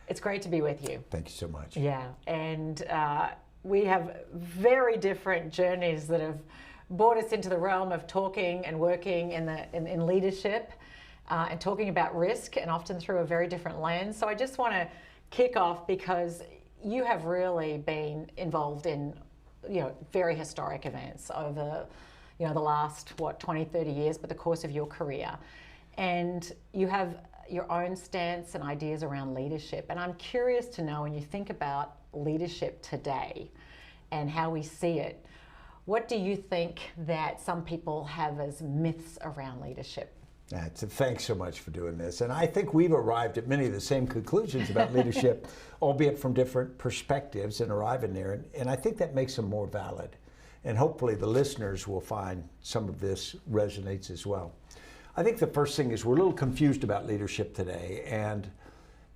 It's great to be with you. Thank you so much. Yeah, and we have very different journeys that have brought us into the realm of talking and working in leadership and talking about risk, and often through a very different lens. So I just want to kick off because you have really been involved in, very historic events over, the last, 20, 30 years, but the course of your career. And you have your own stance and ideas around leadership. And I'm curious to know, when you think about leadership today and how we see it, what do you think that some people have as myths around leadership? Thanks so much for doing this. And I think we've arrived at many of the same conclusions about leadership, albeit from different perspectives, and arriving there. And I think that makes them more valid. And hopefully the listeners will find some of this resonates as well. I think the first thing is we're a little confused about leadership today. And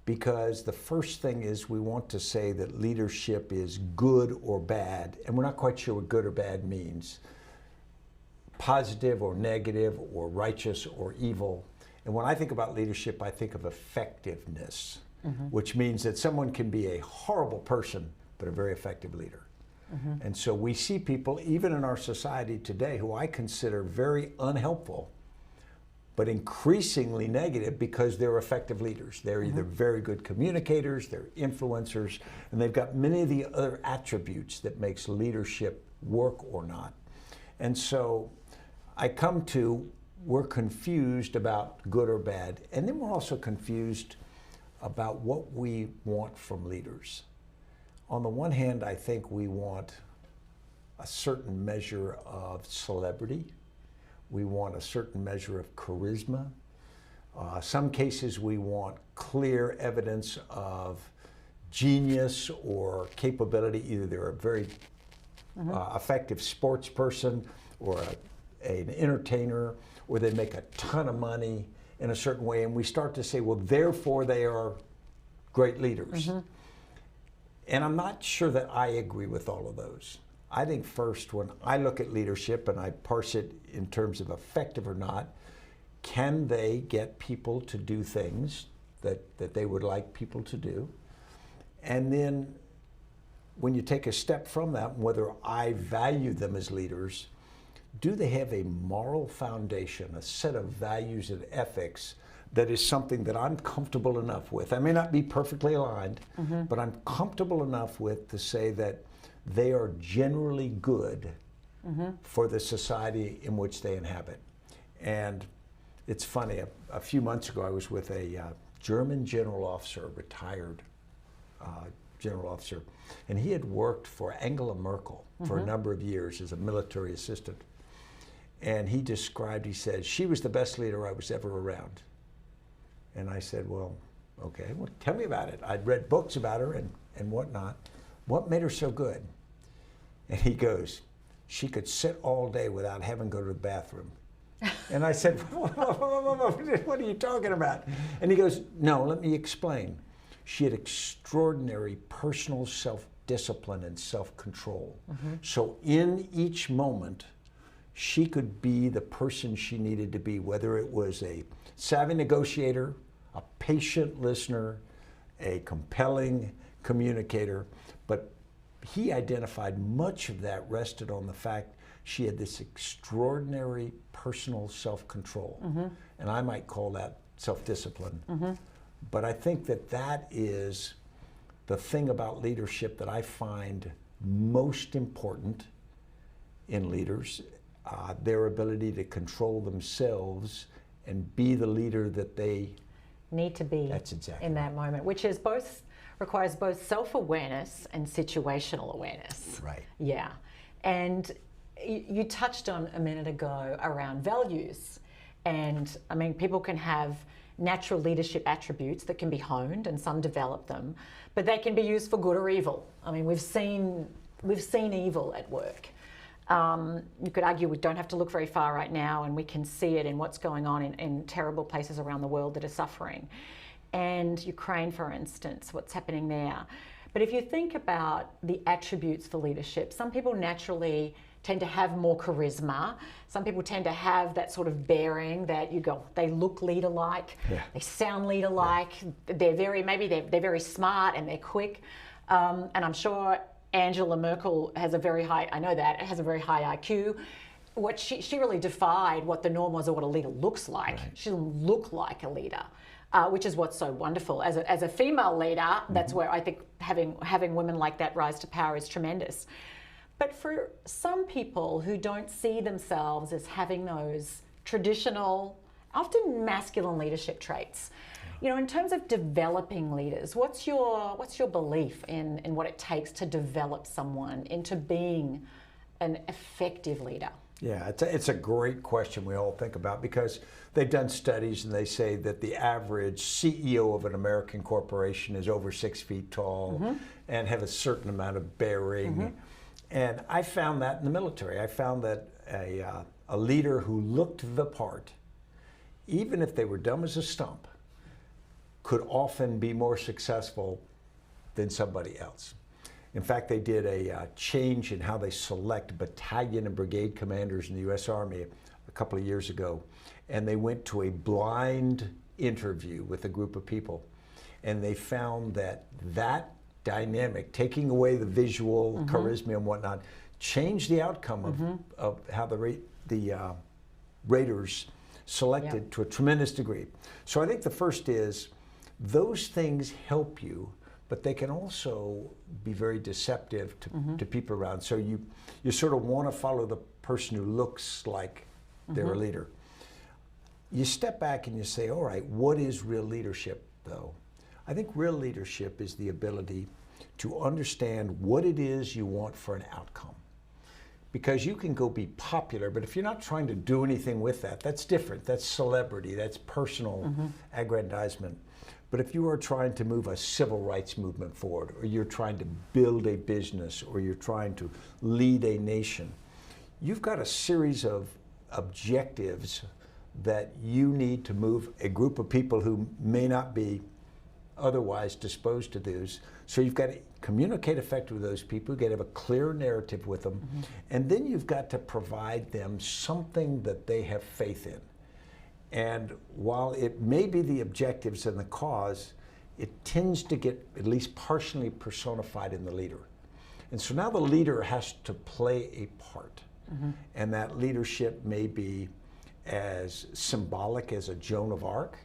because the first thing is we want to say that leadership is good or bad, and we're not quite sure what good or bad means. Positive or negative or righteous or evil. And when I think about leadership, I think of effectiveness, which means that someone can be a horrible person, but a very effective leader. And so we see people, even in our society today, who I consider very unhelpful, but increasingly negative because they're effective leaders. They're either very good communicators, they're influencers, and they've got many of the other attributes that makes leadership work or not. And so I come to, we're confused about good or bad, and then we're also confused about what we want from leaders. On the one hand, I think we want a certain measure of celebrity. We want a certain measure of charisma. Some cases we want clear evidence of genius or capability. Either they're a very effective sports person or an entertainer, or they make a ton of money in a certain way, and we start to say, well, therefore they are great leaders. And I'm not sure that I agree with all of those. I think first, when I look at leadership and I parse it in terms of effective or not, can they get people to do things that they would like people to do? And then when you take a step from that, whether I value them as leaders, do they have a moral foundation, a set of values and ethics that is something that I'm comfortable enough with? I may not be perfectly aligned, but I'm comfortable enough with to say that they are generally good for the society in which they inhabit. And it's funny, a few months ago I was with a German general officer, a retired general officer, and he had worked for Angela Merkel for a number of years as a military assistant. And he described, he said, she was the best leader I was ever around. And I said, well, okay, well, tell me about it. I'd read books about her and whatnot. What made her so good? And he goes, she could sit all day without having to go to the bathroom. And I said, what are you talking about? And he goes, no, let me explain. She had extraordinary personal self-discipline and self-control. So in each moment, she could be the person she needed to be, whether it was a savvy negotiator, a patient listener, a compelling communicator. But he identified much of that rested on the fact she had this extraordinary personal self-control. And I might call that self-discipline. But I think that that is the thing about leadership that I find most important in leaders, their ability to control themselves and be the leader that they need to be. That's exactly in that moment, which is requires both self-awareness and situational awareness. Right. Yeah. And you touched on a minute ago around values. And I mean, people can have natural leadership attributes that can be honed, and some develop them, but they can be used for good or evil. I mean, we've seen evil at work. You could argue we don't have to look very far right now, and we can see it in what's going on in terrible places around the world that are suffering. And Ukraine, for instance, what's happening there. But if you think about the attributes for leadership, some people naturally tend to have more charisma. Some people tend to have that sort of bearing that you go, they look leader-like, they sound leader-like, they're very smart and they're quick. And I'm sure Angela Merkel has a very high, I know that, has a very high IQ. What she really defied what the norm was or what a leader looks like. Right. She didn't look like a leader, which is what's so wonderful. As a female leader, that's where I think having women like that rise to power is tremendous. But for some people who don't see themselves as having those traditional, often masculine leadership traits, you know, in terms of developing leaders, what's your belief in what it takes to develop someone into being an effective leader? Yeah, it's a great question we all think about, because they've done studies and they say that the average CEO of an American corporation is over 6 feet tall and have a certain amount of bearing. And I found that in the military. I found that a leader who looked the part, even if they were dumb as a stump, could often be more successful than somebody else. In fact, they did a change in how they select battalion and brigade commanders in the U.S. Army a couple of years ago. And they went to a blind interview with a group of people. And they found that dynamic, taking away the visual charisma and whatnot, changed the outcome of how the raters selected to a tremendous degree. So I think the first is, those things help you, but they can also be very deceptive to people around. So you sort of want to follow the person who looks like they're a leader. You step back and you say, all right, what is real leadership though? I think real leadership is the ability to understand what it is you want for an outcome. Because you can go be popular, but if you're not trying to do anything with that, that's different. That's celebrity, that's personal aggrandizement. But if you are trying to move a civil rights movement forward, or you're trying to build a business, or you're trying to lead a nation, you've got a series of objectives that you need to move a group of people who may not be otherwise disposed to those. So you've got to communicate effectively with those people, you've got to have a clear narrative with them, and then you've got to provide them something that they have faith in. And while it may be the objectives and the cause, it tends to get at least partially personified in the leader. And so now the leader has to play a part. And that leadership may be as symbolic as a Joan of Arc,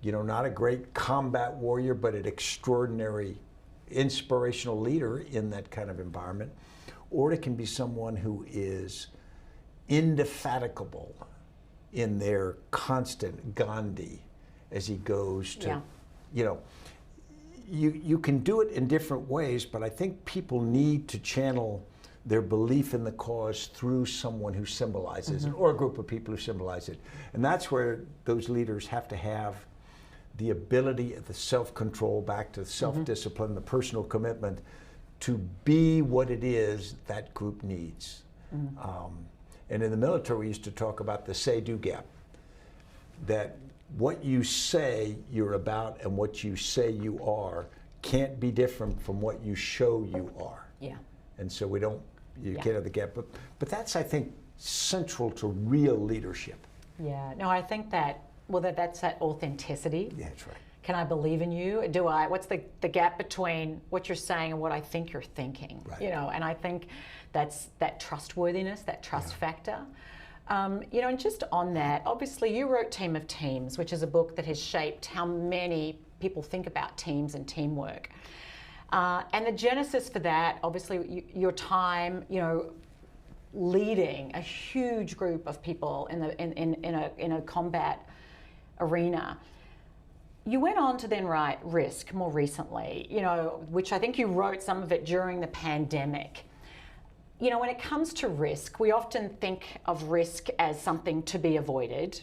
you know, not a great combat warrior, but an extraordinary inspirational leader in that kind of environment. Or it can be someone who is indefatigable in their constant Gandhi as he goes to, you know, you can do it in different ways, but I think people need to channel their belief in the cause through someone who symbolizes it, or a group of people who symbolize it. And that's where those leaders have to have the ability, the self-control, back to self-discipline, the personal commitment to be what it is that group needs. And in the military, we used to talk about the say-do gap, that what you say you're about and what you say you are can't be different from what you show you are. And so you can't have the gap. But that's, I think, central to real leadership. No, I think that, well, that's that authenticity. That's right. Can I believe in you? What's the gap between what you're saying and what I think you're thinking? Right. You know, and I think that's that trustworthiness, that trust factor. You know, and just on that, obviously you wrote Team of Teams, which is a book that has shaped how many people think about teams and teamwork. And the genesis for that, obviously your time, you know, leading a huge group of people in a combat arena. You went on to then write Risk more recently, you know, which I think you wrote some of it during the pandemic. You know, when it comes to risk, we often think of risk as something to be avoided.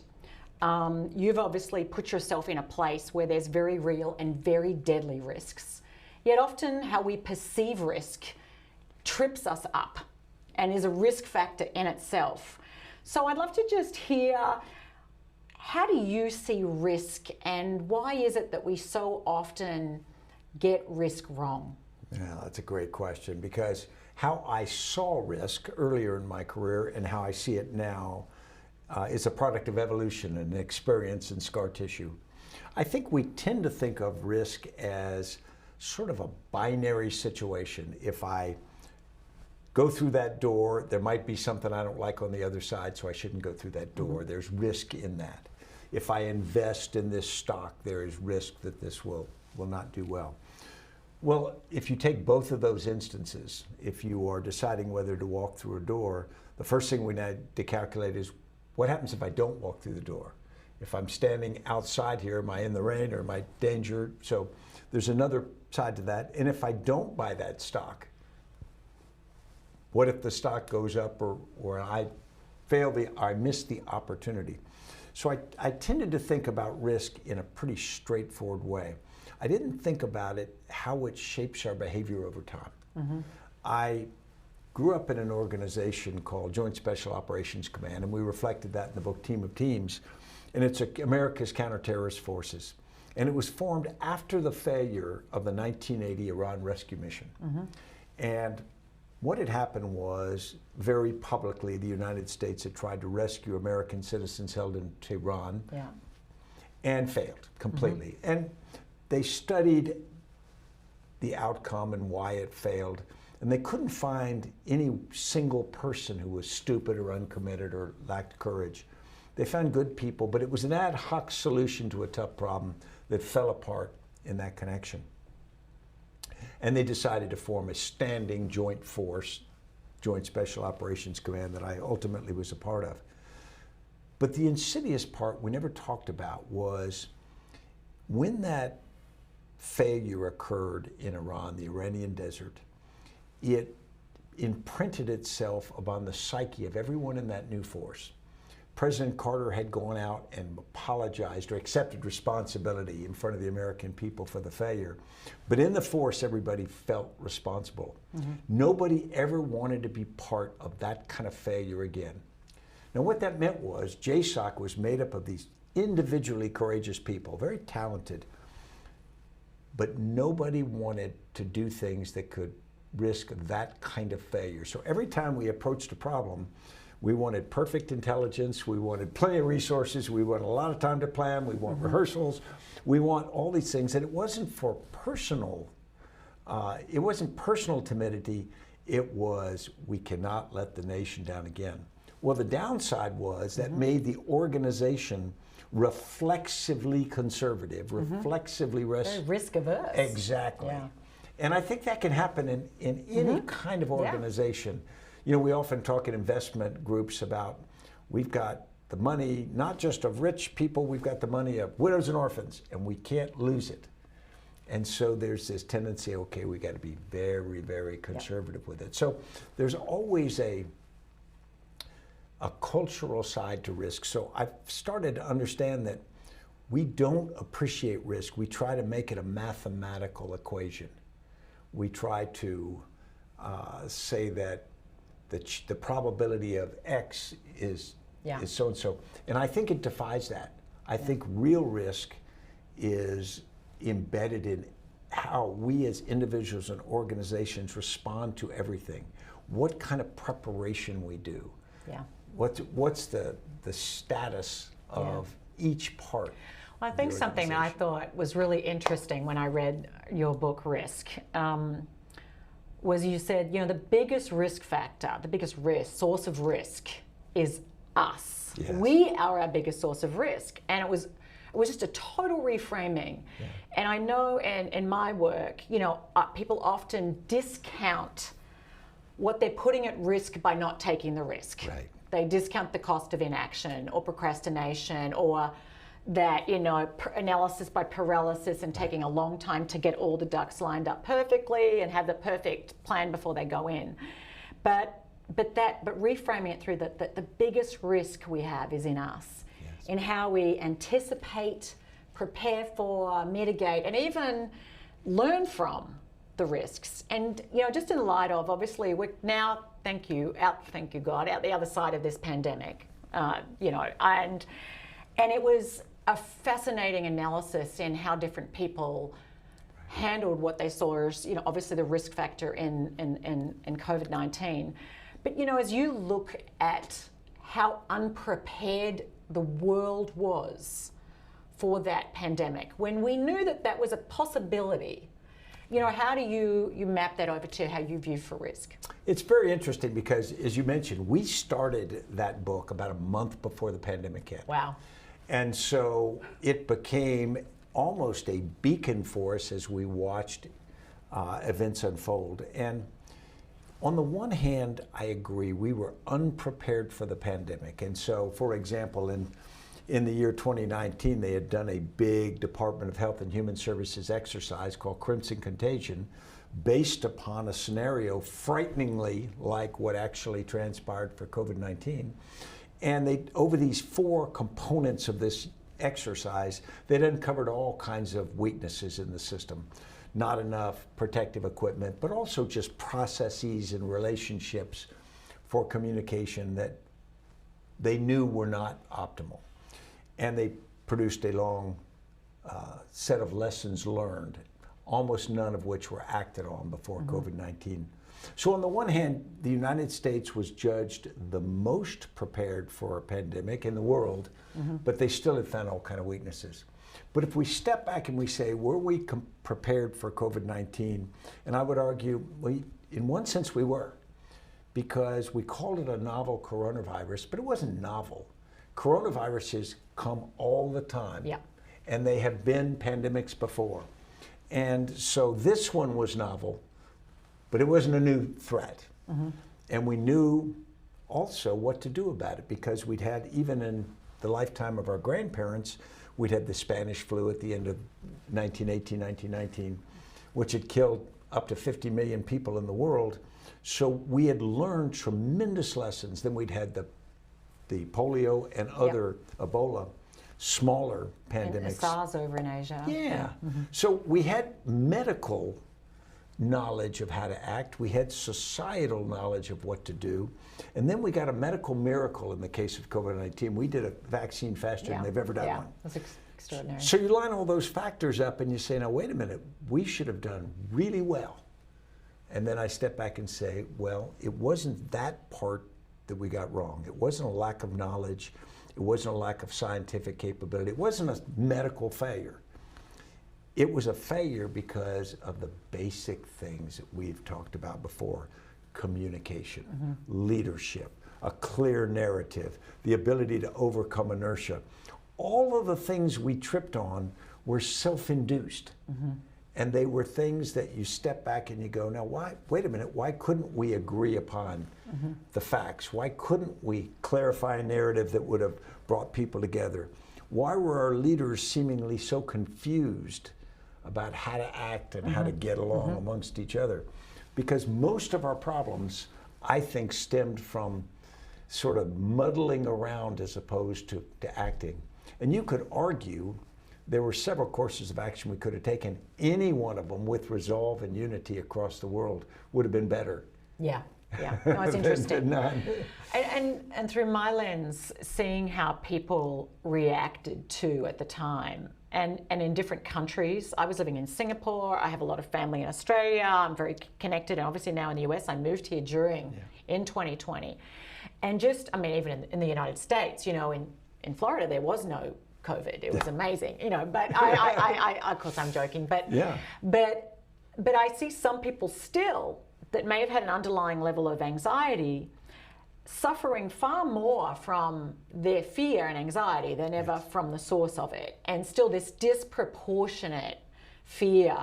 You've obviously put yourself in a place where there's very real and very deadly risks. Yet often how we perceive risk trips us up and is a risk factor in itself. So I'd love to just hear, how do you see risk, and why is it that we so often get risk wrong? Yeah, that's a great question, because how I saw risk earlier in my career and how I see it now is a product of evolution and experience and scar tissue. I think we tend to think of risk as sort of a binary situation. If I go through that door, there might be something I don't like on the other side, so I shouldn't go through that door. Mm-hmm. There's risk in that. If I invest in this stock, there is risk that this will not do well. Well, if you take both of those instances, if you are deciding whether to walk through a door, the first thing we need to calculate is what happens if I don't walk through the door? If I'm standing outside here, am I in the rain or am I danger? So there's another side to that. And if I don't buy that stock, what if the stock goes up or I miss the opportunity? So I tended to think about risk in a pretty straightforward way. I didn't think about it, how it shapes our behavior over time. Mm-hmm. I grew up in an organization called Joint Special Operations Command, and we reflected that in the book Team of Teams. And it's America's counterterrorist forces. And it was formed after the failure of the 1980 Iran rescue mission. Mm-hmm. And what had happened was, very publicly, the United States had tried to rescue American citizens held in Tehran and failed completely. Mm-hmm. And they studied the outcome and why it failed, and they couldn't find any single person who was stupid or uncommitted or lacked courage. They found good people, but it was an ad hoc solution to a tough problem that fell apart in that connection. And they decided to form a standing joint force, Joint Special Operations Command, that I ultimately was a part of. But the insidious part we never talked about was when that failure occurred in Iran, the Iranian desert, it imprinted itself upon the psyche of everyone in that new force. President Carter had gone out and apologized or accepted responsibility in front of the American people for the failure. But in the force, everybody felt responsible. Mm-hmm. Nobody ever wanted to be part of that kind of failure again. Now, what that meant was JSOC was made up of these individually courageous people, very talented, but nobody wanted to do things that could risk that kind of failure. So every time we approached a problem, we wanted perfect intelligence, we wanted plenty of resources, we wanted a lot of time to plan, we want rehearsals, we want all these things. And it wasn't for personal, it wasn't personal timidity, it was we cannot let the nation down again. Well, the downside was that made the organization reflexively conservative, reflexively risk averse. Exactly. Yeah. And I think that can happen in any kind of organization. Yeah. You know, we often talk in investment groups about we've got the money, not just of rich people, we've got the money of widows and orphans, and we can't lose it. And so there's this tendency, okay, we got to be very, very conservative with it. So there's always a cultural side to risk. So I've started to understand that we don't appreciate risk. We try to make it a mathematical equation. We try to say that the probability of X is so-and-so. And I think it defies that. I think real risk is embedded in how we as individuals and organizations respond to everything. What kind of preparation we do. Yeah. What's the status of each part? Well, I think something that I thought was really interesting when I read your book, Risk, was you said, you know, the biggest risk factor, the biggest source of risk is us. Yes. We are our biggest source of risk. And it was just a total reframing. Yeah. And I know in my work, you know, people often discount what they're putting at risk by not taking the risk. Right. They discount the cost of inaction or procrastination or that, you know, analysis by paralysis and taking a long time to get all the ducks lined up perfectly and have the perfect plan before they go in. But reframing it through that the biggest risk we have is in us, in how we anticipate, prepare for, mitigate, and even learn from the risks. And, you know, just in light of, obviously, we're now, thank you God, out the other side of this pandemic, you know, and it was a fascinating analysis in how different people handled what they saw as, obviously the risk factor in COVID-19. But, as you look at how unprepared the world was for that pandemic, when we knew that that was a possibility, how do you map that over to how you view for risk? It's very interesting because, as you mentioned, we started that book about a month before the pandemic hit. Wow. And so it became almost a beacon for us as we watched events unfold. And on the one hand, I agree, we were unprepared for the pandemic. And so, for example, in the year 2019, they had done a big Department of Health and Human Services exercise called Crimson Contagion, based upon a scenario frighteningly like what actually transpired for COVID-19. And they, over these 4 components of this exercise, they'd uncovered all kinds of weaknesses in the system. Not enough protective equipment, but also just processes and relationships for communication that they knew were not optimal. And they produced a long set of lessons learned, almost none of which were acted on before COVID-19. So on the one hand, the United States was judged the most prepared for a pandemic in the world, but they still had found all kinds of weaknesses. But if we step back and we say, were we prepared for COVID-19? And I would argue, in one sense we were, because we called it a novel coronavirus, but it wasn't novel. Coronaviruses come all the time, and they have been pandemics before. And so this one was novel, but it wasn't a new threat. And we knew also what to do about it, because we'd had, even in the lifetime of our grandparents, we'd had the Spanish flu at the end of 1918, 1919, which had killed up to 50 million people in the world. So we had learned tremendous lessons. Then we'd had the polio and other Ebola, smaller pandemics. And SARS over in Asia. Yeah. So we had medical knowledge of how to act. We had societal knowledge of what to do. And then we got a medical miracle in the case of COVID-19. We did a vaccine faster than they've ever done one. That's extraordinary. So you line all those factors up and you say, now wait a minute, we should have done really well. And then I step back and say, well, it wasn't that part that we got wrong. It wasn't a lack of knowledge. It wasn't a lack of scientific capability. It wasn't a medical failure. It was a failure because of the basic things that we've talked about before: communication, leadership, a clear narrative, the ability to overcome inertia. All of the things we tripped on were self-induced. And they were things that you step back and you go, now wait a minute, why couldn't we agree upon the facts? Why couldn't we clarify a narrative that would have brought people together? Why were our leaders seemingly so confused about how to act and how to get along amongst each other? Because most of our problems, I think, stemmed from sort of muddling around as opposed to acting. And you could argue there were several courses of action we could have taken. Any one of them with resolve and unity across the world would have been better. Yeah. No, it's interesting. None. And through my lens, seeing how people reacted to at the time, and in different countries. I was living in Singapore. I have a lot of family in Australia. I'm very connected, and obviously now in the US. I moved here in 2020, and just, I mean, even in the United States, in Florida there was no COVID. It was amazing, But I of course I'm joking, but but I see some people still that may have had an underlying level of anxiety, suffering far more from their fear and anxiety than ever from the source of it, and still this disproportionate fear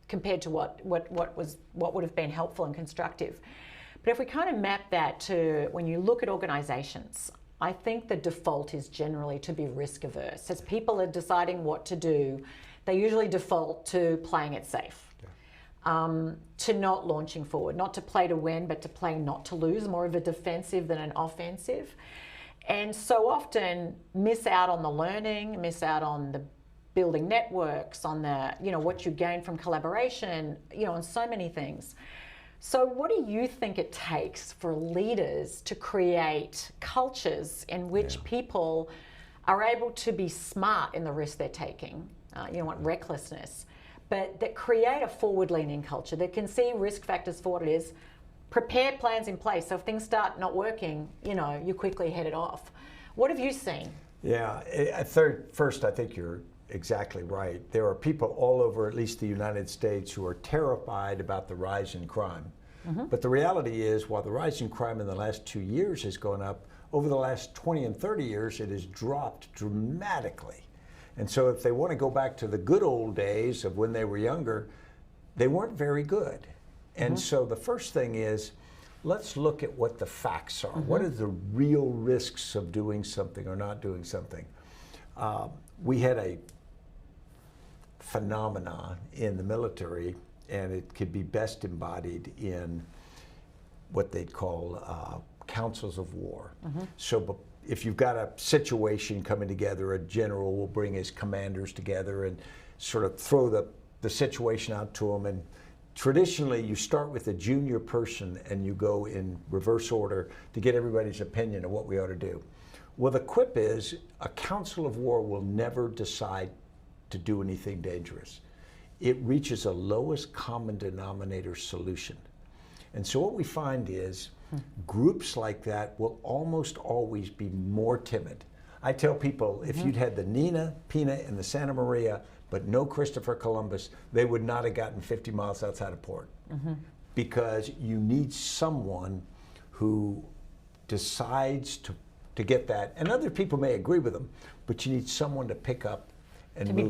compared to what would have been helpful and constructive. But if we kind of map that to when you look at organizations, I think the default is generally to be risk averse. As people are deciding what to do, they usually default to playing it safe. To not launching forward, not to play to win, but to play not to lose, more of a defensive than an offensive. And so often miss out on the learning, miss out on the building networks, on the, what you gain from collaboration, on so many things. So what do you think it takes for leaders to create cultures in which people are able to be smart in the risk they're taking, recklessness, but that create a forward-leaning culture that can see risk factors for what it is, prepare plans in place. So if things start not working, you quickly head it off. What have you seen? Yeah, first, I think you're exactly right. There are people all over, at least the United States, who are terrified about the rise in crime. But the reality is, while the rise in crime in the last 2 years has gone up, over the last 20 and 30 years, it has dropped dramatically. And so if they want to go back to the good old days of when they were younger, they weren't very good. And so the first thing is, let's look at what the facts are. What are the real risks of doing something or not doing something? We had a phenomenon in the military, and it could be best embodied in what they'd call councils of war. So if you've got a situation coming together, a general will bring his commanders together and sort of throw the situation out to them. And traditionally, you start with a junior person and you go in reverse order to get everybody's opinion of what we ought to do. Well, the quip is a council of war will never decide to do anything dangerous. It reaches a lowest common denominator solution. And so what we find is groups like that will almost always be more timid. I tell people, if you'd had the Nina, Pina, and the Santa Maria, but no Christopher Columbus, they would not have gotten 50 miles outside of port. Because you need someone who decides to get that, and other people may agree with them, but you need someone to pick up and move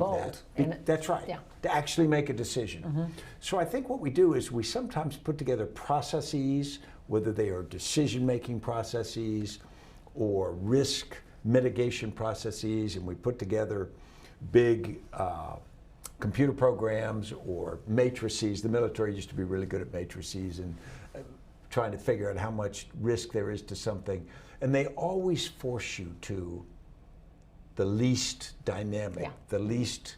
that. That's right, to actually make a decision. So I think what we do is we sometimes put together processes, whether they are decision-making processes or risk mitigation processes, and we put together big computer programs or matrices. The military used to be really good at matrices and trying to figure out how much risk there is to something. And they always force you to the least dynamic, the least...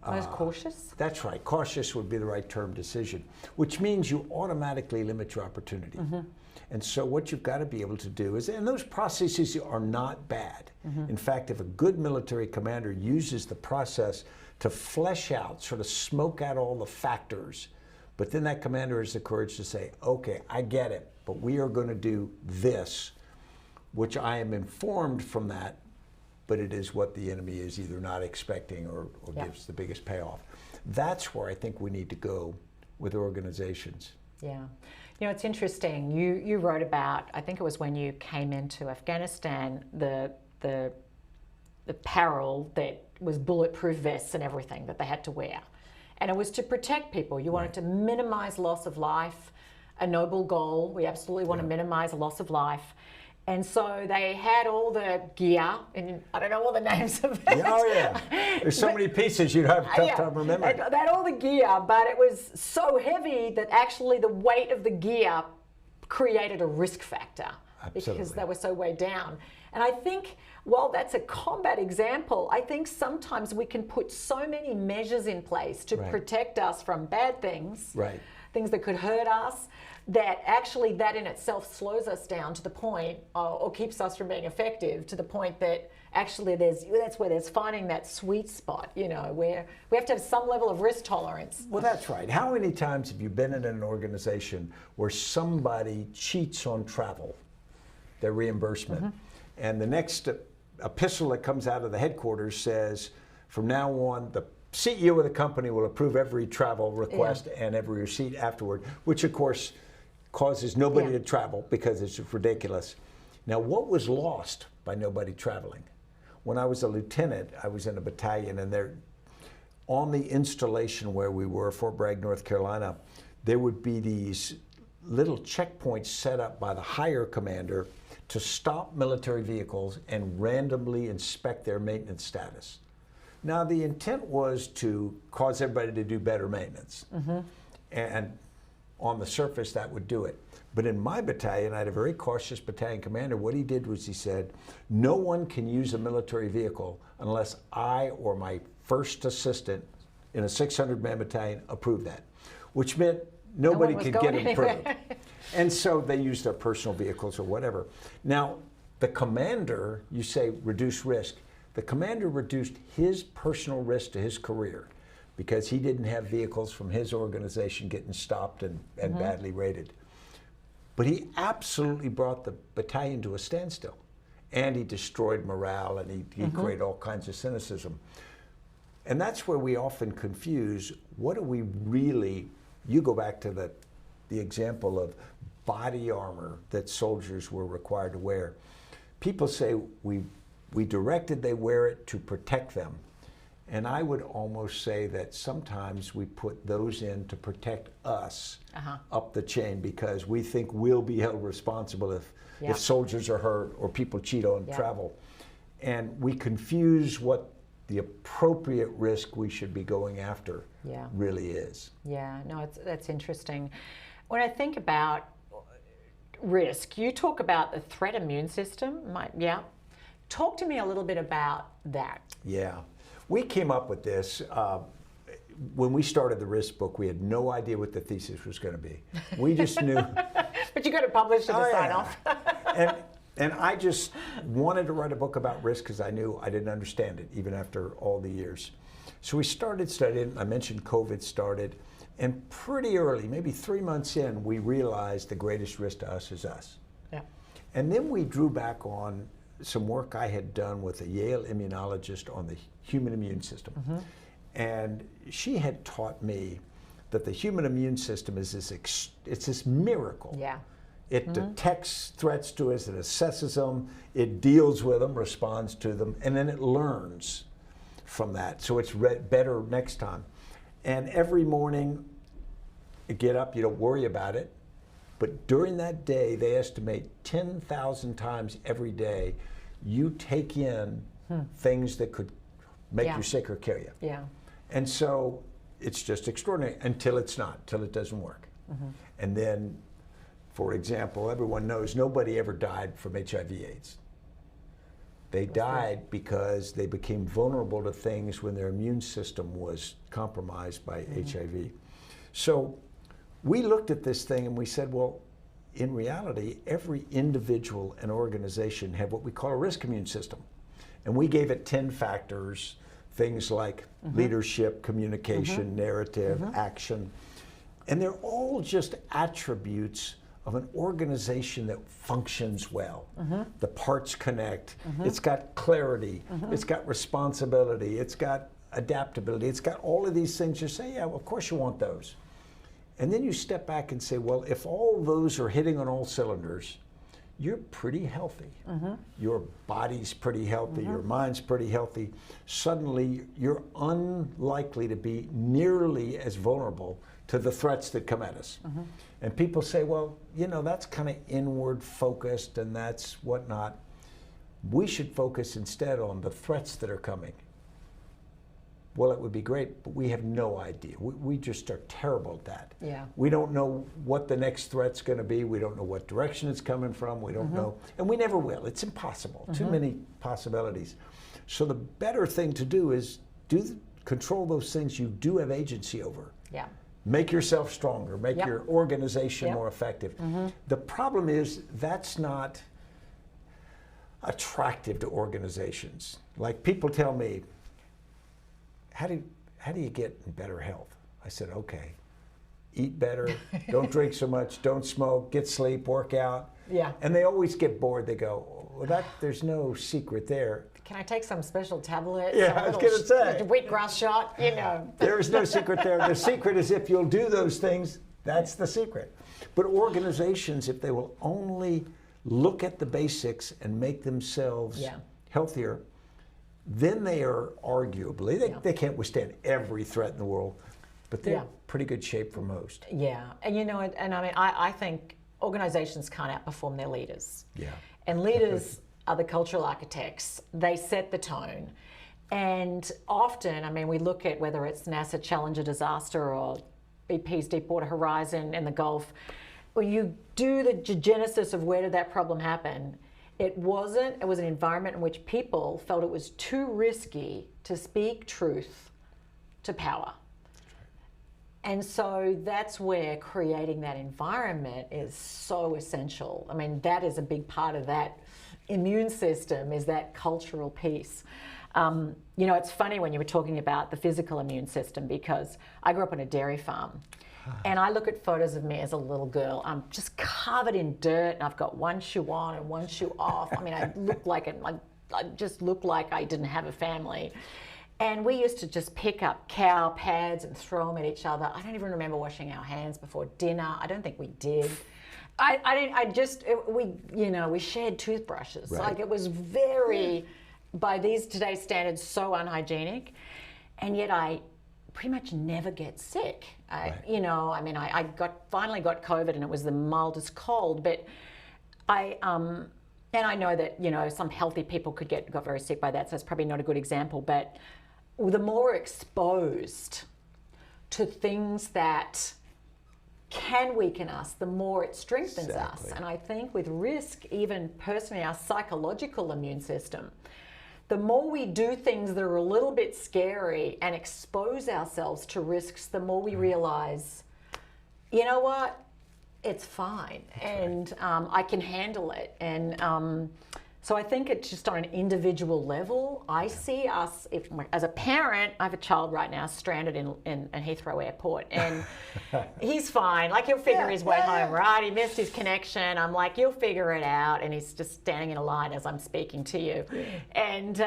Most cautious? That's right. Cautious would be the right term, decision, which means you automatically limit your opportunity. And so what you've got to be able to do is, and those processes are not bad. In fact, if a good military commander uses the process to flesh out, sort of smoke out all the factors, but then that commander has the courage to say, okay, I get it, but we are going to do this, which I am informed from that, but it is what the enemy is either not expecting or gives the biggest payoff. That's where I think we need to go with organizations. Yeah. It's interesting. You wrote about, I think it was when you came into Afghanistan, the apparel that was bulletproof vests and everything that they had to wear. And it was to protect people. You wanted to minimize loss of life, a noble goal. We absolutely want to minimize loss of life. And so they had all the gear, and I don't know all the names of it. Oh yeah, there's so many pieces you'd have a tough time remembering. They had all the gear, but it was so heavy that actually the weight of the gear created a risk factor. Absolutely. Because they were so weighed down. And I think, while that's a combat example, I think sometimes we can put so many measures in place to protect us from bad things, things that could hurt us, that actually that in itself slows us down to the point, or keeps us from being effective, to the point that actually that's where there's finding that sweet spot, where we have to have some level of risk tolerance. Well, that's right. How many times have you been in an organization where somebody cheats on travel, their reimbursement, and the next epistle that comes out of the headquarters says, from now on, the CEO of the company will approve every travel request and every receipt afterward, which of course causes nobody to travel because it's ridiculous. Now, what was lost by nobody traveling? When I was a lieutenant, I was in a battalion, and there, on the installation where we were, Fort Bragg, North Carolina, there would be these little checkpoints set up by the higher commander to stop military vehicles and randomly inspect their maintenance status. Now, the intent was to cause everybody to do better maintenance. And on the surface, that would do it. But in my battalion, I had a very cautious battalion commander. What he did was he said, no one can use a military vehicle unless I or my first assistant in a 600-man battalion approve that, which meant nobody could get approved. And so they used their personal vehicles or whatever. Now, the commander, you say reduce risk. The commander reduced his personal risk to his career because he didn't have vehicles from his organization getting stopped and badly raided. But he absolutely brought the battalion to a standstill. And he destroyed morale, and he created all kinds of cynicism. And that's where we often confuse, what do we really, you go back to the example of body armor that soldiers were required to wear. People say we directed they wear it to protect them. And I would almost say that sometimes we put those in to protect us up the chain, because we think we'll be held responsible if soldiers are hurt or people cheat on travel. And we confuse what the appropriate risk we should be going after really is. Yeah, no, that's interesting. When I think about risk, you talk about the threat immune system. Talk to me a little bit about that. Yeah. We came up with this when we started the risk book. We had no idea what the thesis was going to be. We just knew. But you got to publish it to sign off. And I just wanted to write a book about risk because I knew I didn't understand it, even after all the years. So we started studying. I mentioned COVID started. And pretty early, maybe 3 months in, we realized the greatest risk to us is us. Yeah. And then we drew back on some work I had done with a Yale immunologist on the human immune system. And she had taught me that the human immune system is this miracle. Yeah. It detects threats to us, it assesses them, it deals with them, responds to them, and then it learns from that. So it's better next time. And every morning, you get up, you don't worry about it. But during that day, they estimate 10,000 times every day, you take in things that could make you sick or kill you. Yeah. And so it's just extraordinary until it's not, until it doesn't work. And then, for example, everyone knows nobody ever died from HIV/AIDS. They died because they became vulnerable to things when their immune system was compromised by HIV. So we looked at this thing and we said, well, in reality, every individual and organization have what we call a risk immune system. And we gave it 10 factors, things like leadership, communication, narrative, action. And they're all just attributes of an organization that functions well. The parts connect. It's got clarity. It's got responsibility. It's got adaptability. It's got all of these things. You say, yeah, well, of course you want those. And then you step back and say, well, if all those are hitting on all cylinders, you're pretty healthy. Your body's pretty healthy. Your mind's pretty healthy. Suddenly, you're unlikely to be nearly as vulnerable to the threats that come at us. And people say, well, you know, that's kind of inward focused and that's whatnot. We should focus instead on the threats that are coming. Well, it would be great, but we have no idea. We just are terrible at that. Yeah. We don't know what the next threat's going to be. We don't know what direction it's coming from. We don't know, and we never will. It's impossible. Too many possibilities. So the better thing to do is control those things you do have agency over. Yeah. Make yourself stronger. Make your organization more effective. The problem is that's not attractive to organizations. Like people tell me, how do you get in better health? I said, okay, eat better, don't drink so much, don't smoke, get sleep, work out. Yeah. And they always get bored. They go, well, there's no secret there. Can I take some special tablets? Yeah, I was going to say. Wheatgrass shot, you know. There is no secret there. The secret is if you'll do those things, that's the secret. But organizations, if they will only look at the basics and make themselves healthier, then they are arguably, they can't withstand every threat in the world, but they're pretty good shape for most. Yeah, and you know, and I mean, I think organizations can't outperform their leaders. Yeah. And leaders are the cultural architects. They set the tone. And often, I mean, we look at whether it's NASA Challenger disaster or BP's Deepwater Horizon in the Gulf, when you do the genesis of where did that problem happen, it was an environment in which people felt it was too risky to speak truth to power. And so that's where creating that environment is so essential. I mean, that is a big part of that immune system, is that cultural piece. You know, it's funny when you were talking about the physical immune system, because I grew up on a dairy farm. And I look at photos of me as a little girl. I'm just covered in dirt, and I've got one shoe on and one shoe off. I mean, I just look like I didn't have a family. And we used to just pick up cow pads and throw them at each other. I don't even remember washing our hands before dinner. I don't think we did. We shared toothbrushes. Right. Like, it was very, by today's standards, so unhygienic. And yet I pretty much never get sick. I finally got COVID, and it was the mildest cold, but and I know that, you know, some healthy people got very sick by that, so it's probably not a good example, but the more exposed to things that can weaken us, the more it strengthens us. And I think with risk, even personally, our psychological immune system, the more we do things that are a little bit scary and expose ourselves to risks, the more we realize, you know what, it's fine. And I can handle it. And so I think it's just on an individual level. I see us, as a parent, I have a child right now stranded in Heathrow Airport, and he's fine. Like, he'll figure his way home, right? He missed his connection. I'm like, you'll figure it out. And he's just standing in a line as I'm speaking to you. And he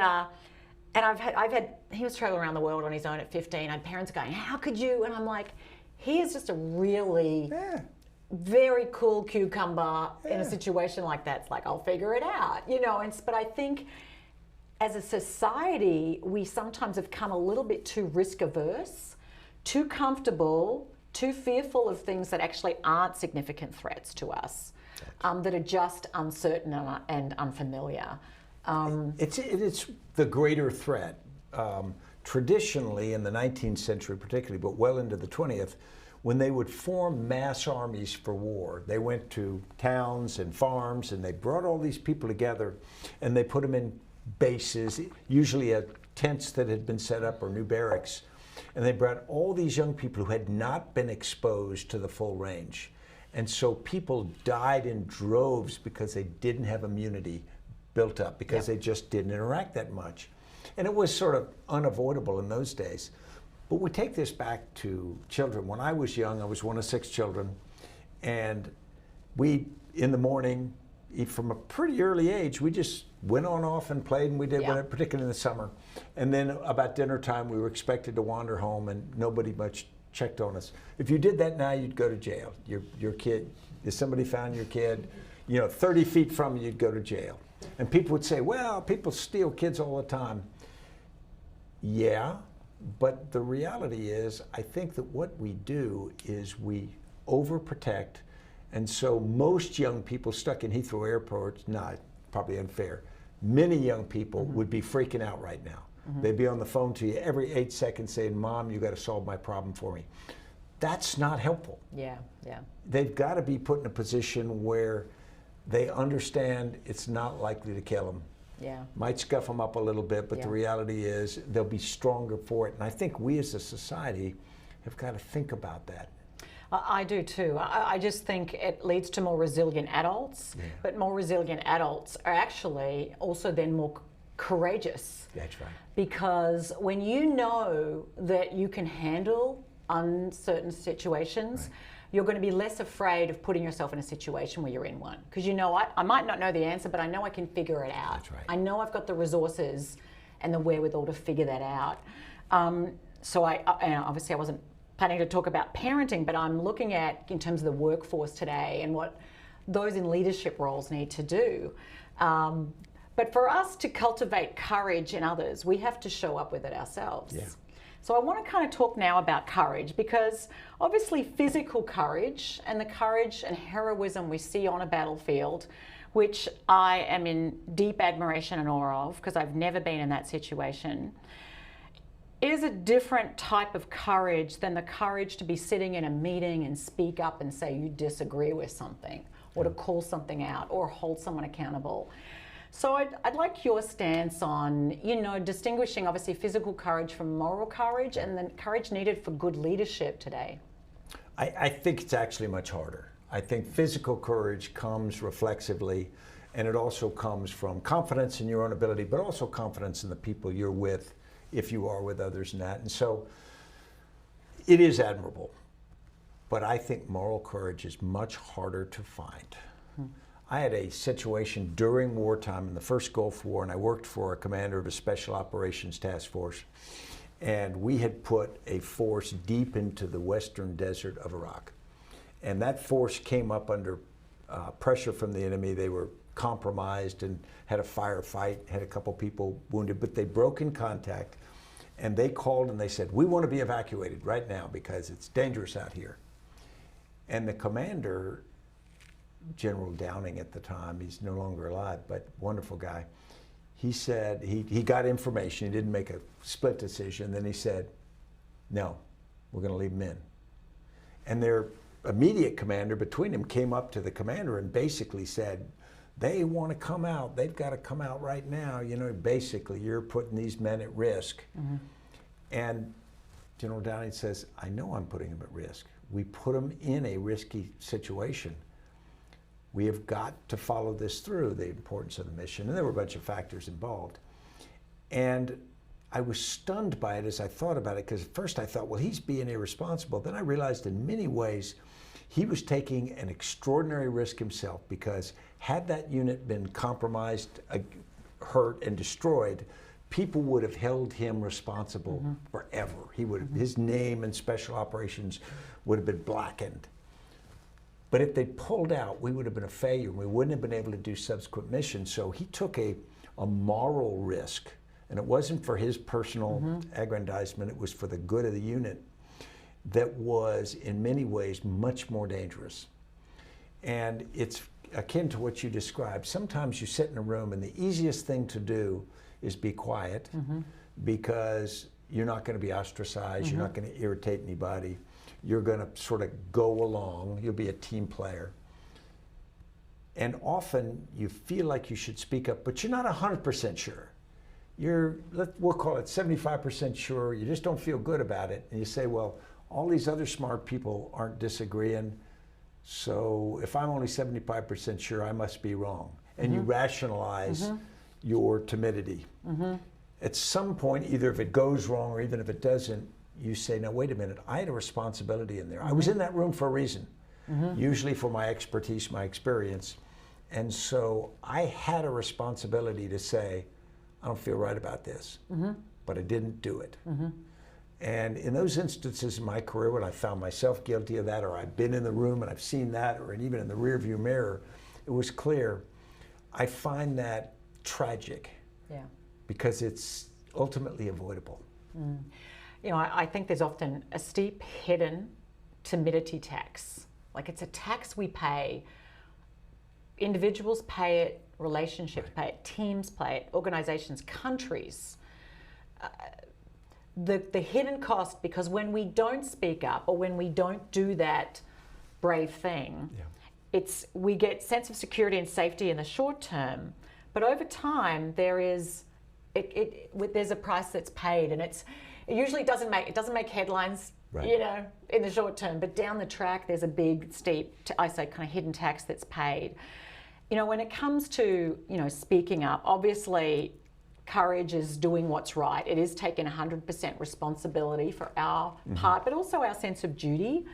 was traveling around the world on his own at 15. I had parents going, how could you? And I'm like, he is just a really very cool cucumber in a situation like that. It's like, I'll figure it out, you know. But I think as a society, we sometimes have come a little bit too risk averse, too comfortable, too fearful of things that actually aren't significant threats to us, that are just uncertain and unfamiliar. It's the greater threat. Traditionally, in the 19th century particularly, but well into the 20th, when they would form mass armies for war, they went to towns and farms, and they brought all these people together, and they put them in bases, usually tents that had been set up or new barracks. And they brought all these young people who had not been exposed to the full range. And so people died in droves because they didn't have immunity built up, because they just didn't interact that much. And it was sort of unavoidable in those days. But we take this back to children. When I was young, I was one of 6 children, and we, in the morning, from a pretty early age, we just went on off and played, and we did, particularly in the summer. And then about dinner time, we were expected to wander home, and nobody much checked on us. If you did that now, you'd go to jail. Your kid, if somebody found your kid, 30 feet from you, you'd go to jail. And people would say, well, people steal kids all the time. Yeah. But the reality is, I think that what we do is we overprotect. And so most young people stuck in Heathrow Airport, probably unfair, many young people would be freaking out right now. They'd be on the phone to you every 8 seconds saying, Mom, you got to solve my problem for me. That's not helpful. Yeah. They've got to be put in a position where they understand it's not likely to kill them. Might scuff them up a little bit, but the reality is they'll be stronger for it. And I think we as a society have got to think about that. I do too. I just think it leads to more resilient adults, but more resilient adults are actually also then more courageous. That's right. Because when you know that you can handle uncertain situations, you're going to be less afraid of putting yourself in a situation where you're in one. Because you know, I might not know the answer, but I know I can figure it out. That's right. I know I've got the resources and the wherewithal to figure that out. So obviously I wasn't planning to talk about parenting, but I'm looking at, in terms of the workforce today and what those in leadership roles need to do. But for us to cultivate courage in others, we have to show up with it ourselves. So I want to kind of talk now about courage, because obviously physical courage and the courage and heroism we see on a battlefield, which I am in deep admiration and awe of, because I've never been in that situation, is a different type of courage than the courage to be sitting in a meeting and speak up and say you disagree with something, or to call something out, or hold someone accountable. So I'd like your stance on, distinguishing obviously physical courage from moral courage, and the courage needed for good leadership today. I think it's actually much harder. I think physical courage comes reflexively, And it also comes from confidence in your own ability, but also confidence in the people you're with, if you are with others in that. And so it is admirable, but I think moral courage is much harder to find. I had a situation during wartime in the first Gulf War, and I worked for a commander of a special operations task force, and we had put a force deep into the western desert of Iraq. And that force came up under pressure from the enemy. They were compromised and had a firefight, had a couple people wounded, but they broke in contact, and they called and they said, "We want to be evacuated right now because it's dangerous out here." And the commander, General Downing at the time, he's no longer alive, but wonderful guy, he said, he got information, he didn't make a split decision, then he said, "No, we're going to leave them in." And their immediate commander between them came up to the commander and basically said, "They want to come out, they've got to come out right now, you know, basically you're putting these men at risk." And General Downing says, "I know I'm putting them at risk. We put them in a risky situation. We have got to follow this through," the importance of the mission. And there were a bunch of factors involved. And I was stunned by it as I thought about it, because at first I thought, well, he's being irresponsible. Then I realized in many ways he was taking an extraordinary risk himself, because had that unit been compromised, hurt, and destroyed, people would have held him responsible forever. He would have, his name in special operations would have been blackened. But if they pulled out, we would have been a failure, and we wouldn't have been able to do subsequent missions. So he took a moral risk, and it wasn't for his personal aggrandizement, it was for the good of the unit, that was in many ways much more dangerous. And it's akin to what you described. Sometimes you sit in a room and the easiest thing to do is be quiet, because you're not going to be ostracized, you're not going to irritate anybody. You're going to sort of go along, you'll be a team player. And often you feel like you should speak up, but you're not 100% sure. We'll call it 75% sure, you just don't feel good about it. And you say, well, all these other smart people aren't disagreeing, so if I'm only 75% sure, I must be wrong. And you rationalize your timidity. At some point, either if it goes wrong or even if it doesn't, you say, "Now wait a minute, I had a responsibility in there. I was in that room for a reason, usually for my expertise, my experience. And so I had a responsibility to say, I don't feel right about this, but I didn't do it." And in those instances in my career when I found myself guilty of that, or I've been in the room and I've seen that, or even in the rearview mirror, it was clear. I find that tragic, because it's ultimately avoidable. You know, I think there's often a steep hidden timidity tax. Like, it's a tax we pay. Individuals pay it, relationships pay it, teams pay it, organizations, countries. The hidden cost, because when we don't speak up or when we don't do that brave thing, we get sense of security and safety in the short term, but over time there's a price that's paid, and it usually doesn't make headlines, you know, in the short term, but down the track there's a big, steep, I say, kind of hidden tax that's paid. You know, when it comes to, you know, speaking up, obviously courage is doing what's right. It is taking 100% responsibility for our part, but also our sense of duty.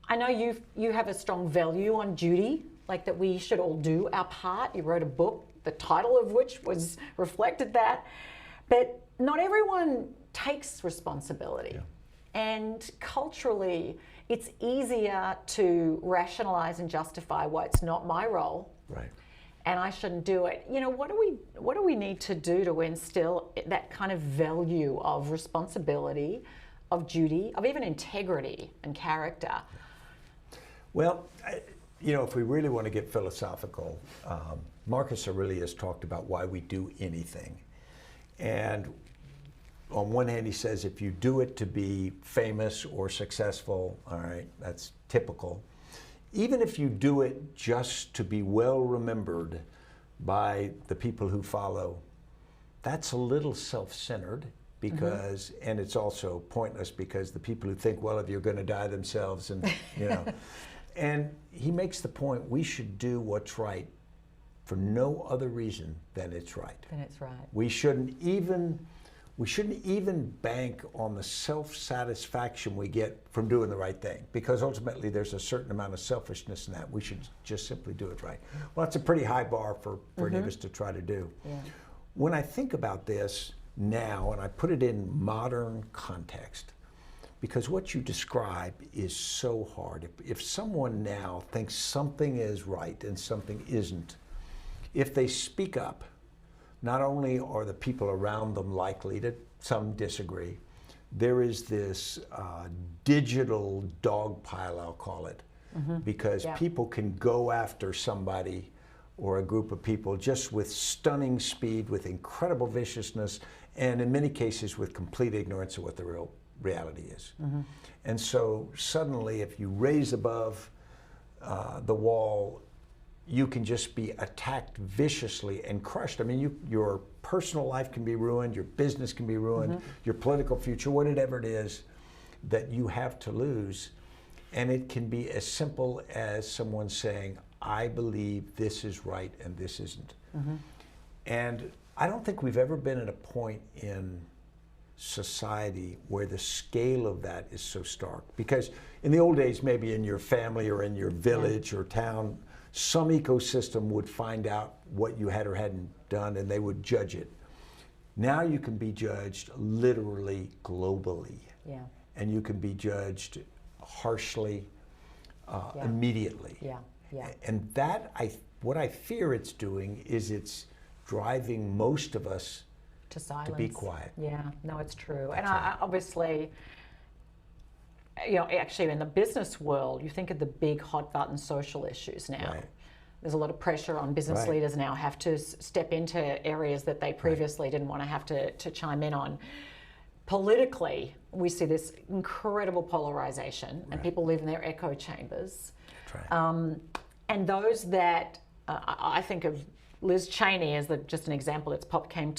I know you have a strong value on duty, like that we should all do our part. You wrote a book, the title of which reflected that. But not everyone takes responsibility. And culturally, it's easier to rationalize and justify why it's not my role. And I shouldn't do it. You know, what do we need to do to instill that kind of value of responsibility, of duty, of even integrity and character? Well, you know, if we really want to get philosophical, Marcus Aurelius talked about why we do anything. And on one hand, he says, if you do it to be famous or successful, all right, that's typical. Even if you do it just to be well remembered by the people who follow, that's a little self-centered, because, and it's also pointless, because the people who think well of you are going to die themselves, and you know. And he makes the point, we should do what's right for no other reason than it's right. Then it's right. We shouldn't even bank on the self-satisfaction we get from doing the right thing, because ultimately there's a certain amount of selfishness in that. We should just simply do it right. Well, that's a pretty high bar for any of us to try to do. Yeah. When I think about this now, and I put it in modern context, because what you describe is so hard. If someone now thinks something is right and something isn't, if they speak up, not only are the people around them likely to, some disagree, there is this digital dog pile, I'll call it, because people can go after somebody or a group of people just with stunning speed, with incredible viciousness, and in many cases with complete ignorance of what the real reality is. And so suddenly, if you raise above the wall, you can just be attacked viciously and crushed. I mean, your personal life can be ruined, your business can be ruined, your political future, whatever it is that you have to lose. And it can be as simple as someone saying, I believe this is right and this isn't. And I don't think we've ever been at a point in society where the scale of that is so stark. Because in the old days, maybe in your family or in your village or town, some ecosystem would find out what you had or hadn't done and they would judge it. Now you can be judged literally globally. And you can be judged harshly, immediately. And that, what I fear it's doing is it's driving most of us to silence. To be quiet. Yeah, no, it's true. That's and right. I obviously, you know, actually in the business world, you think of the big hot button social issues now. There's a lot of pressure on business leaders now have to step into areas that they previously didn't want to have to chime in on. Politically, we see this incredible polarization and people live in their echo chambers. And those that, I think of Liz Cheney as just an example that's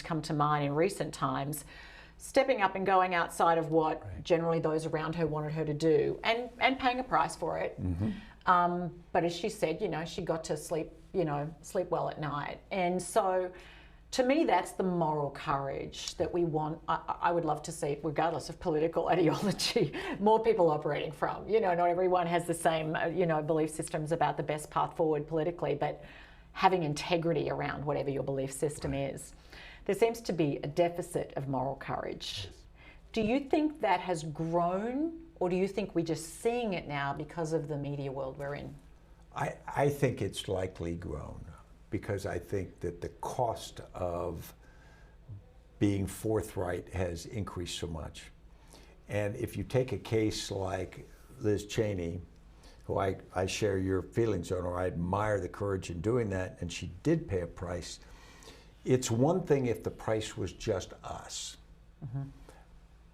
come to mind in recent times, stepping up and going outside of what generally those around her wanted her to do, and paying a price for it. But as she said, you know, she got to sleep well at night. And so to me, that's the moral courage that we want. I would love to see, regardless of political ideology, more people operating from. You know, not everyone has the same, belief systems about the best path forward politically, but having integrity around whatever your belief system is. There seems to be a deficit of moral courage. Do you think that has grown, or do you think we're just seeing it now because of the media world we're in? I think it's likely grown, because I think that the cost of being forthright has increased so much. And if you take a case like Liz Cheney, who I share your feelings on, or I admire the courage in doing that, and she did pay a price. It's one thing if the price was just us,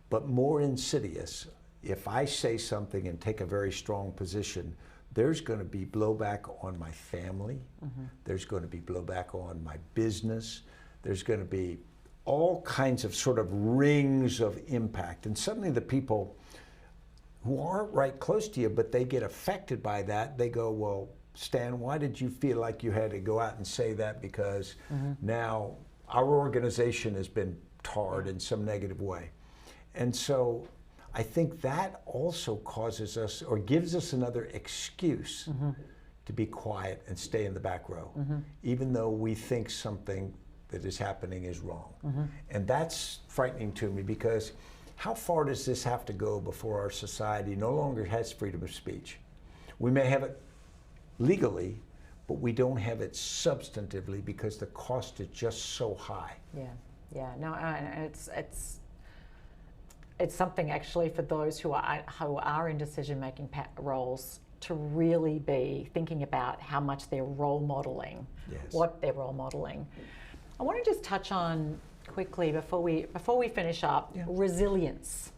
but more insidious, if I say something and take a very strong position, there's going to be blowback on my family, there's going to be blowback on my business, there's going to be all kinds of sort of rings of impact. And suddenly the people who aren't right close to you, but they get affected by that, they go, well, Stan, why did you feel like you had to go out and say that? Because now our organization has been tarred in some negative way. And so I think that also causes us, or gives us another excuse to be quiet and stay in the back row, even though we think something that is happening is wrong. And that's frightening to me, because how far does this have to go before our society no longer has freedom of speech? We may have it legally, but we don't have it substantively because the cost is just so high. No, it's something actually for those who are in decision-making roles to really be thinking about how much they're role modeling, what they're role modeling. I want to just touch on quickly before we finish up, resilience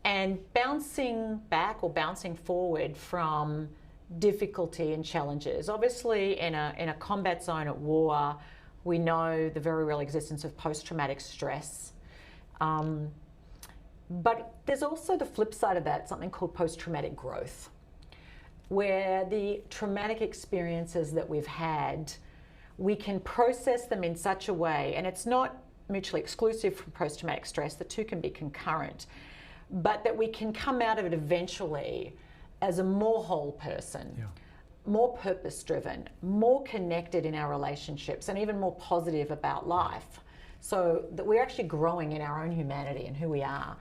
and bouncing back or bouncing forward from difficulty and challenges. Obviously, in a combat zone at war, we know the very real existence of post-traumatic stress. But there's also the flip side of that, something called post-traumatic growth, where the traumatic experiences that we've had, we can process them in such a way, and it's not mutually exclusive from post-traumatic stress, the two can be concurrent, but that we can come out of it eventually as a more whole person, more purpose-driven, more connected in our relationships, and even more positive about life. So that we're actually growing in our own humanity and who we are.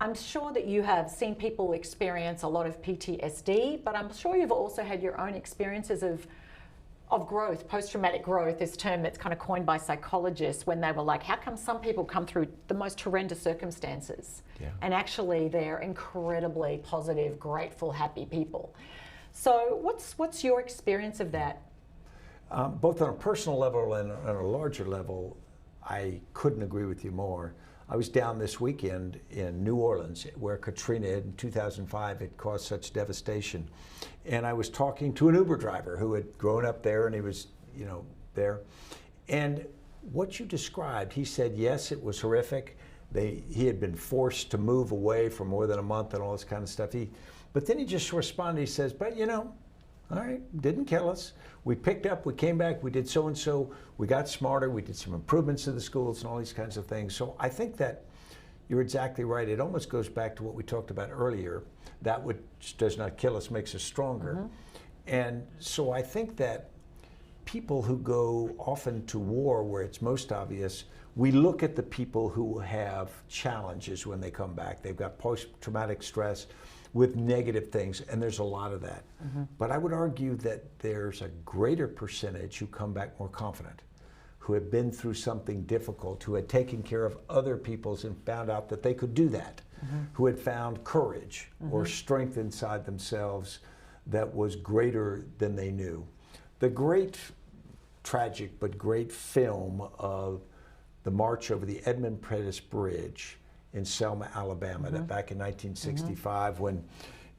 I'm sure that you have seen people experience a lot of PTSD, but I'm sure you've also had your own experiences of growth, post-traumatic growth, this term that's kind of coined by psychologists when they were like, how come some people come through the most horrendous circumstances and actually they're incredibly positive, grateful, happy people. So what's your experience of that? Both on a personal level and on a larger level, I couldn't agree with you more. I was down this weekend in New Orleans where Katrina in 2005 had caused such devastation. And I was talking to an Uber driver who had grown up there, and he was, there. And what you described, he said, yes, it was horrific. He had been forced to move away for more than a month and all this kind of stuff. But then he just responded, he says, but all right, didn't kill us. We picked up, we came back, we did so-and-so, we got smarter, we did some improvements to the schools and all these kinds of things. So I think that you're exactly right. It almost goes back to what we talked about earlier. That which does not kill us makes us stronger. And so I think that people who go often to war where it's most obvious, we look at the people who have challenges when they come back. They've got post-traumatic stress with negative things, and there's a lot of that. But I would argue that there's a greater percentage who come back more confident, who have been through something difficult, who had taken care of other people's and found out that they could do that, who had found courage or strength inside themselves that was greater than they knew. The great, tragic but great film of the march over the Edmund Pettus Bridge in Selma, Alabama, back in 1965, when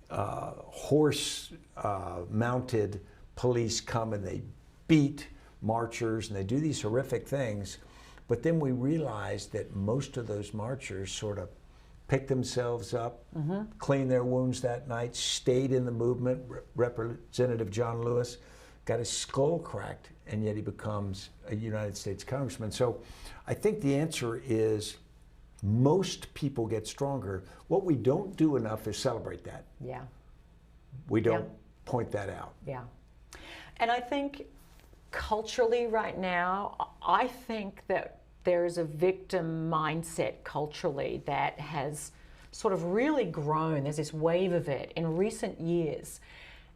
horse-mounted police come and they beat marchers and they do these horrific things. But then we realized that most of those marchers sort of picked themselves up, cleaned their wounds that night, stayed in the movement. Representative John Lewis got his skull cracked, and yet he becomes a United States congressman. So I think the answer is most people get stronger. What we don't do enough is celebrate that. Yeah. We don't point that out. Yeah. And I think culturally right now, I think that there's a victim mindset culturally that has sort of really grown. There's this wave of it in recent years.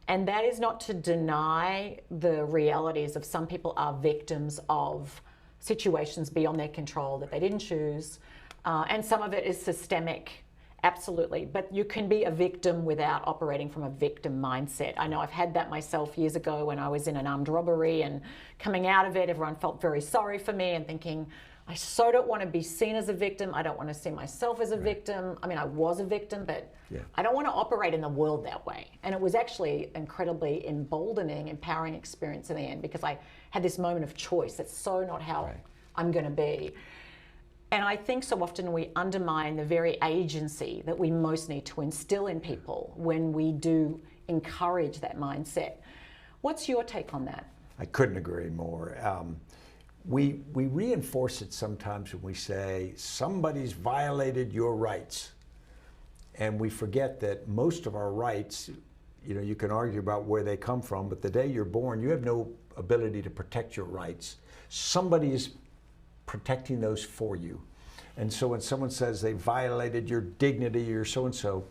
And that is not to deny the realities of some people are victims of situations beyond their control that they didn't choose. And some of it is systemic, absolutely. But you can be a victim without operating from a victim mindset. I know I've had that myself years ago when I was in an armed robbery, and coming out of it, everyone felt very sorry for me and thinking, I so don't want to be seen as a victim. I don't want to see myself as a victim. I mean, I was a victim, but I don't want to operate in the world that way. And it was actually incredibly emboldening, empowering experience in the end, because I had this moment of choice. That's so not how I'm going to be. And I think so often we undermine the very agency that we most need to instill in people when we do encourage that mindset. What's your take on that? I couldn't agree more. We reinforce it sometimes when we say somebody's violated your rights. And we forget that most of our rights, you can argue about where they come from, but the day you're born, you have no ability to protect your rights. Somebody is protecting those for you. And so when someone says they violated your dignity or so-and-so,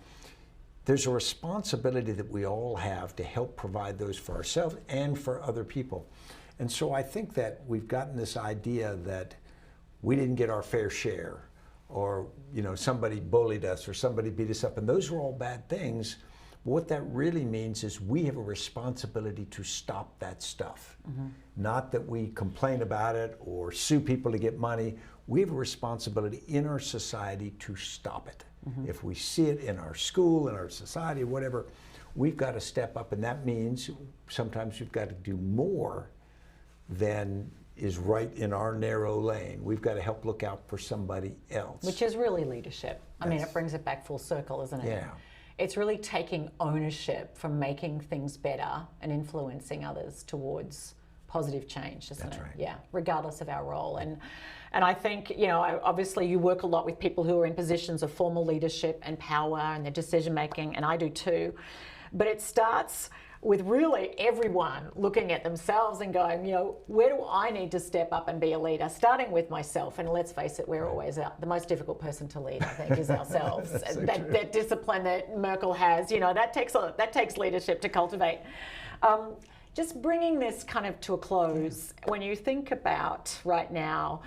there's a responsibility that we all have to help provide those for ourselves and for other people. And so I think that we've gotten this idea that we didn't get our fair share, or somebody bullied us or somebody beat us up, and those are all bad things. What that really means is we have a responsibility to stop that stuff. Not that we complain about it or sue people to get money. We have a responsibility in our society to stop it. If we see it in our school, in our society, whatever, we've got to step up, and that means sometimes we've got to do more than is right in our narrow lane. We've got to help look out for somebody else. Which is really leadership. I mean, it brings it back full circle, isn't it? Yeah. It's really taking ownership from making things better and influencing others towards positive change, isn't That's it? right. Yeah, regardless of our role. And I think, you know, obviously you work a lot with people who are in positions of formal leadership and power and their decision making, and I do too. But it starts with really everyone looking at themselves and going, you know, where do I need to step up and be a leader? Starting with myself, and let's face it, we're always the most difficult person to lead, I think, is ourselves. So that discipline that Merkel has, you know, that takes leadership to cultivate. Just bringing this kind of to a close, when you think about right now,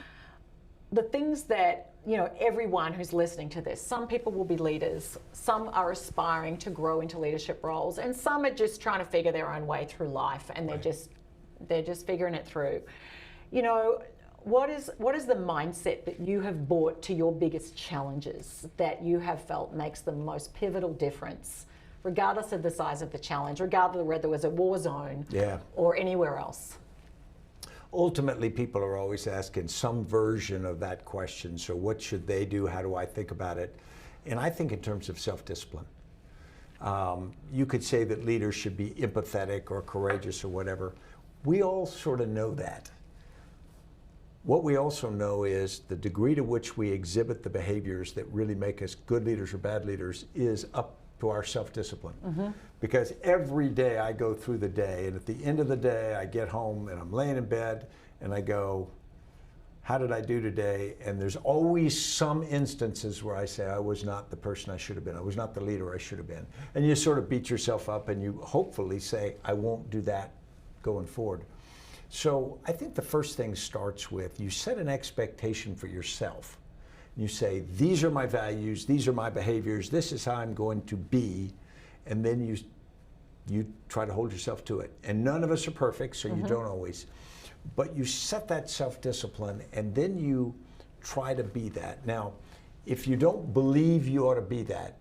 the things that, you know, everyone who's listening to this, some people will be leaders, some are aspiring to grow into leadership roles, and some are just trying to figure their own way through life, and they're just figuring it through. You know, what is the mindset that you have brought to your biggest challenges that you have felt makes the most pivotal difference, regardless of the size of the challenge, regardless of whether it was a war zone or anywhere else? Ultimately, people are always asking some version of that question. So what should they do? How do I think about it? And I think in terms of self-discipline. You could say that leaders should be empathetic or courageous or whatever. We all sort of know that. What we also know is the degree to which we exhibit the behaviors that really make us good leaders or bad leaders is up to our self-discipline. Mm-hmm. Because every day I go through the day, and at the end of the day I get home and I'm laying in bed and I go, how did I do today? And there's always some instances where I say I was not the person I should have been. I was not the leader I should have been. And you sort of beat yourself up and you hopefully say, I won't do that going forward. So I think the first thing starts with you set an expectation for yourself. You say, these are my values, these are my behaviors, this is how I'm going to be, and then you try to hold yourself to it. And none of us are perfect, so you don't always. But you set that self-discipline, and then you try to be that. Now, if you don't believe you ought to be that,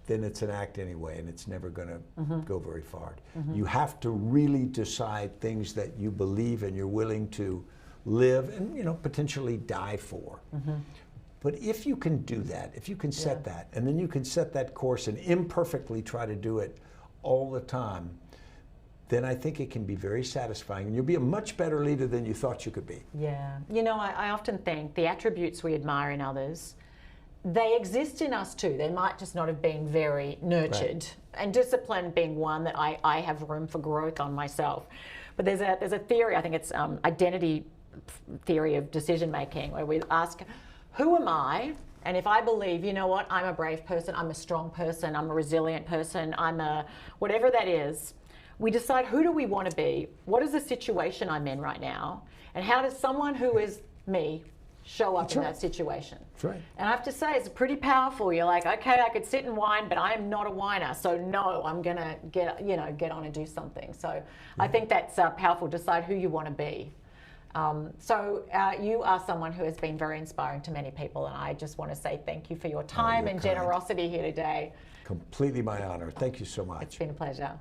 then it's an act anyway, and it's never going to go very far. You have to really decide things that you believe and you're willing to live and, you know, potentially die for. But if you can do that, if you can set that, and then you can set that course and imperfectly try to do it all the time, then I think it can be very satisfying. And you'll be a much better leader than you thought you could be. Yeah. You know, I often think the attributes we admire in others, they exist in us too. They might just not have been very nurtured. Right. And discipline being one that I have room for growth on myself. But there's a theory, I think it's identity theory of decision making, where we ask, who am I? And if I believe, you know what, I'm a brave person, I'm a strong person, I'm a resilient person, I'm a whatever that is, we decide who do we want to be? What is the situation I'm in right now? And how does someone who is me show up in that situation? That's right. And I have to say, it's pretty powerful. You're like, okay, I could sit and whine, but I am not a whiner. So no, I'm gonna get on and do something. So I think that's powerful. Decide who you want to be. You are someone who has been very inspiring to many people, and I just want to say thank you for your time and generosity here today. Completely my honor. Thank you so much. It's been a pleasure.